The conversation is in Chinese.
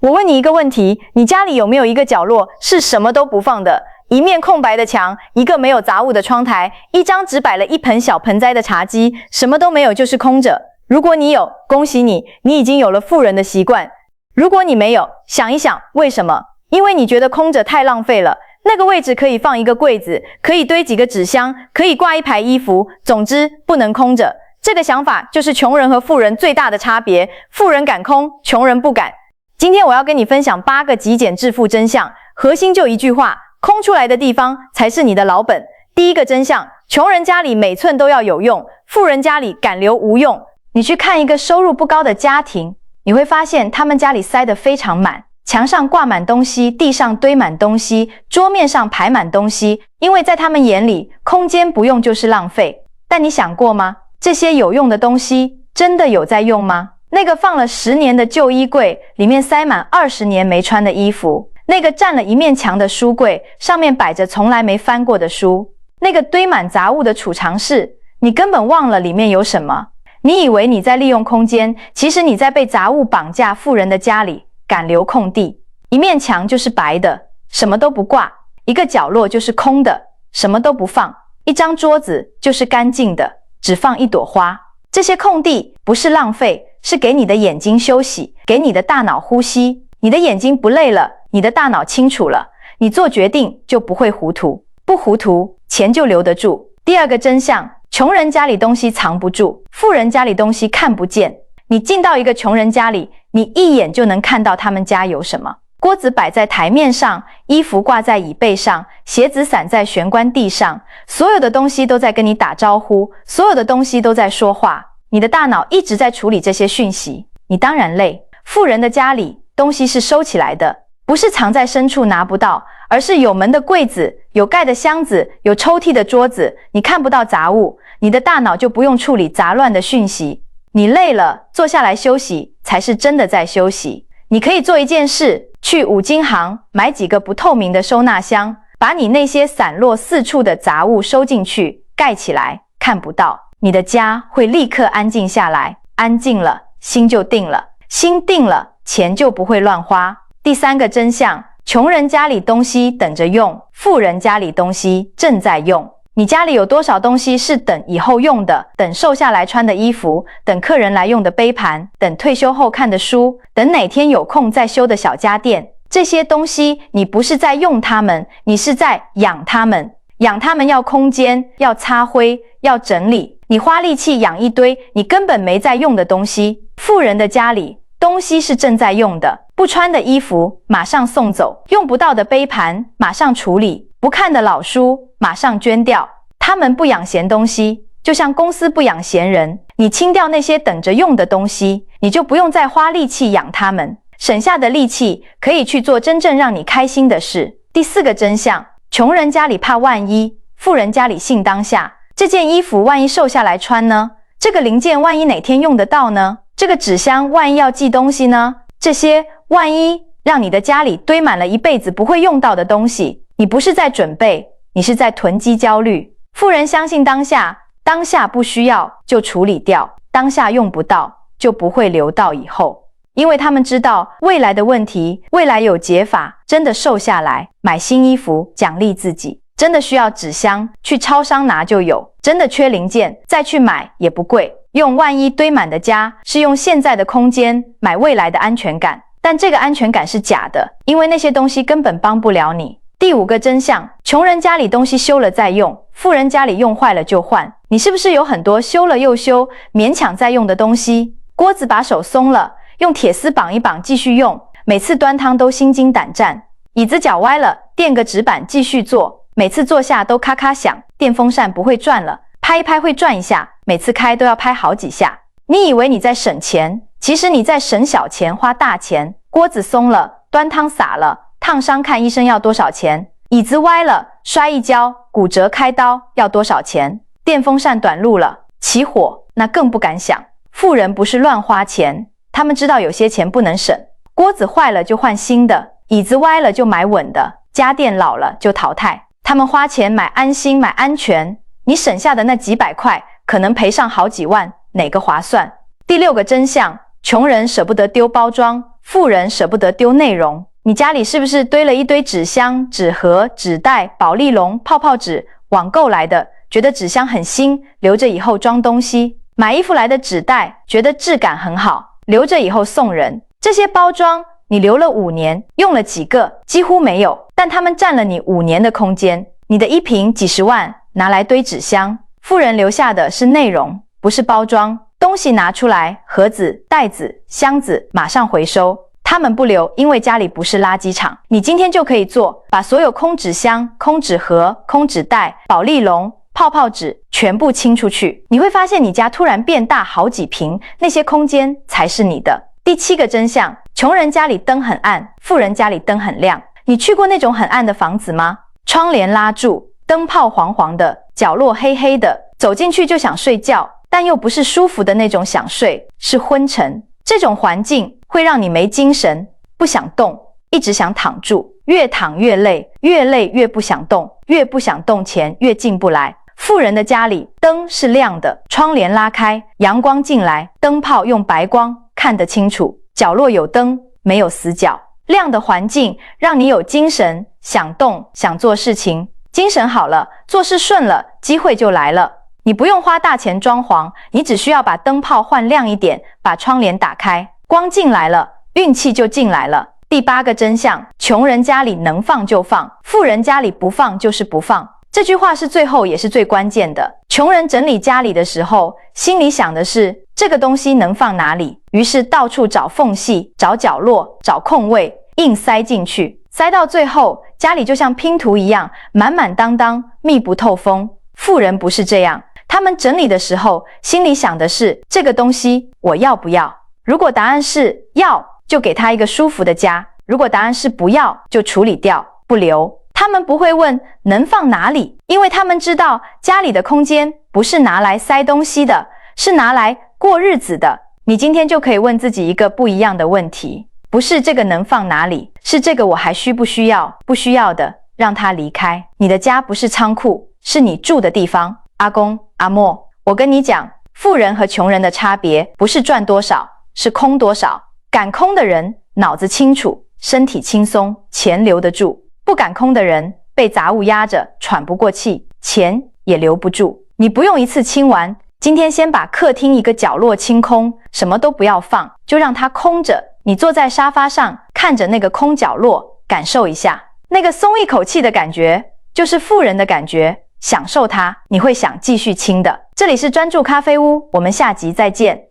我问你一个问题，你家里有没有一个角落是什么都不放的？一面空白的墙，一个没有杂物的窗台，一张只摆了一盆小盆栽的茶几，什么都没有，就是空着。如果你有，恭喜你，你已经有了富人的习惯。如果你没有，想一想为什么？因为你觉得空着太浪费了。那个位置可以放一个柜子，可以堆几个纸箱，可以挂一排衣服，总之不能空着。这个想法就是穷人和富人最大的差别，富人敢空，穷人不敢。今天我要跟你分享8个极简致富真相，核心就一句话，空出来的地方才是你的老本。第一个真相，穷人家里每寸都要有用，富人家里敢留无用。你去看一个收入不高的家庭，你会发现他们家里塞得非常满，墙上挂满东西，地上堆满东西，桌面上排满东西，因为在他们眼里，空间不用就是浪费。但你想过吗？这些有用的东西真的有在用吗？那个放了10年的旧衣柜，里面塞满20年没穿的衣服；那个占了一面墙的书柜，上面摆着从来没翻过的书；那个堆满杂物的储藏室，你根本忘了里面有什么。你以为你在利用空间，其实你在被杂物绑架。富人的家里敢留空地，一面墙就是白的，什么都不挂；一个角落就是空的，什么都不放；一张桌子就是干净的，只放一朵花。这些空地不是浪费，是给你的眼睛休息，给你的大脑呼吸。你的眼睛不累了，你的大脑清楚了，你做决定就不会糊涂，不糊涂，钱就留得住。第二个真相，穷人家里东西藏不住，富人家里东西看不见。你进到一个穷人家里，你一眼就能看到他们家有什么。锅子摆在台面上，衣服挂在椅背上，鞋子散在玄关地上，所有的东西都在跟你打招呼，所有的东西都在说话。你的大脑一直在处理这些讯息，你当然累。富人的家里东西是收起来的，不是藏在深处拿不到，而是有门的柜子，有盖的箱子，有抽屉的桌子，你看不到杂物，你的大脑就不用处理杂乱的讯息。你累了，坐下来休息，才是真的在休息。你可以做一件事，去五金行买几个不透明的收纳箱，把你那些散落四处的杂物收进去，盖起来，看不到。你的家会立刻安静下来，安静了，心就定了，心定了，钱就不会乱花。第三个真相，穷人家里东西等着用，富人家里东西正在用。你家里有多少东西是等以后用的，等瘦下来穿的衣服，等客人来用的杯盘，等退休后看的书，等哪天有空再修的小家电。这些东西你不是在用它们，你是在养它们。养它们要空间，要擦灰，要整理。你花力气养一堆你根本没在用的东西。富人的家里东西是正在用的，不穿的衣服马上送走，用不到的杯盘马上处理，不看的老书马上捐掉。他们不养闲东西，就像公司不养闲人。你清掉那些等着用的东西，你就不用再花力气养它们，省下的力气可以去做真正让你开心的事。第四个真相，穷人家里怕万一，富人家里信当下。这件衣服万一瘦下来穿呢？这个零件万一哪天用得到呢？这个纸箱万一要寄东西呢？这些万一让你的家里堆满了一辈子不会用到的东西。你不是在准备，你是在囤积焦虑。富人相信当下，当下不需要就处理掉，当下用不到就不会留到以后，因为他们知道未来的问题，未来有解法。真的瘦下来，买新衣服奖励自己。真的需要纸箱，去超商拿就有。真的缺零件，再去买也不贵。用万一堆满的家，是用现在的空间买未来的安全感。但这个安全感是假的，因为那些东西根本帮不了你。第五个真相，穷人家里东西修了再用，富人家里用坏了就换。你是不是有很多修了又修，勉强再用的东西？锅子把手松了，用铁丝绑一绑继续用，每次端汤都心惊胆战。椅子脚歪了，垫个纸板继续坐，每次坐下都咔咔响。电风扇不会转了，拍一拍会转一下，每次开都要拍好几下。你以为你在省钱，其实你在省小钱花大钱。锅子松了，端汤洒了，烫伤看医生要多少钱？椅子歪了，摔一跤，骨折开刀要多少钱？电风扇短路了，起火那更不敢想。富人不是乱花钱，他们知道有些钱不能省。锅子坏了就换新的，椅子歪了就买稳的，家电老了就淘汰。他们花钱买安心，买安全。你省下的那几百块，可能赔上好几万，哪个划算？第六个真相，穷人舍不得丢包装，富人舍不得丢内容。你家里是不是堆了一堆纸箱、纸盒、纸袋、保丽龙、泡泡纸，网购来的，觉得纸箱很新，留着以后装东西；买衣服来的纸袋，觉得质感很好，留着以后送人。这些包装你留了5年，用了几个？几乎没有，但它们占了你5年的空间。你的衣瓶几十万拿来堆纸箱，富人留下的是内容，不是包装。东西拿出来，盒子、袋子、箱子马上回收。他们不留，因为家里不是垃圾场。你今天就可以做，把所有空纸箱、空纸盒、空纸袋、保丽龙、泡泡纸全部清出去。你会发现你家突然变大好几平，那些空间才是你的。第7个真相，穷人家里灯很暗，富人家里灯很亮。你去过那种很暗的房子吗？窗帘拉住，灯泡黄黄的，角落黑黑的，走进去就想睡觉，但又不是舒服的那种想睡，是昏沉。这种环境会让你没精神，不想动，一直想躺住，越躺越累，越累越不想动，越不想动前越进不来。富人的家里灯是亮的，窗帘拉开，阳光进来，灯泡用白光看得清楚，角落有灯，没有死角。亮的环境让你有精神，想动，想做事情。精神好了，做事顺了，机会就来了。你不用花大钱装潢，你只需要把灯泡换亮一点，把窗帘打开，光进来了，运气就进来了。第8个真相，穷人家里能放就放，富人家里不放就是不放。这句话是最后也是最关键的。穷人整理家里的时候，心里想的是这个东西能放哪里，于是到处找缝隙，找角落，找空位，硬塞进去，塞到最后，家里就像拼图一样，满满当当，密不透风。富人不是这样，他们整理的时候，心里想的是这个东西我要不要？如果答案是要，就给他一个舒服的家；如果答案是不要，就处理掉，不留。他们不会问能放哪里，因为他们知道家里的空间不是拿来塞东西的，是拿来过日子的。你今天就可以问自己一个不一样的问题，不是这个能放哪里，是这个我还需不需要？不需要的，让它离开。你的家不是仓库，是你住的地方。阿公阿嬷，我跟你讲，富人和穷人的差别不是赚多少，是空多少。敢空的人脑子清楚，身体轻松，钱留得住；不敢空的人被杂物压着，喘不过气，钱也留不住。你不用一次清完，今天先把客厅一个角落清空，什么都不要放，就让它空着。你坐在沙发上，看着那个空角落，感受一下那个松一口气的感觉，就是富人的感觉。享受它，你会想继续清的。这里是专注咖啡屋，我们下集再见。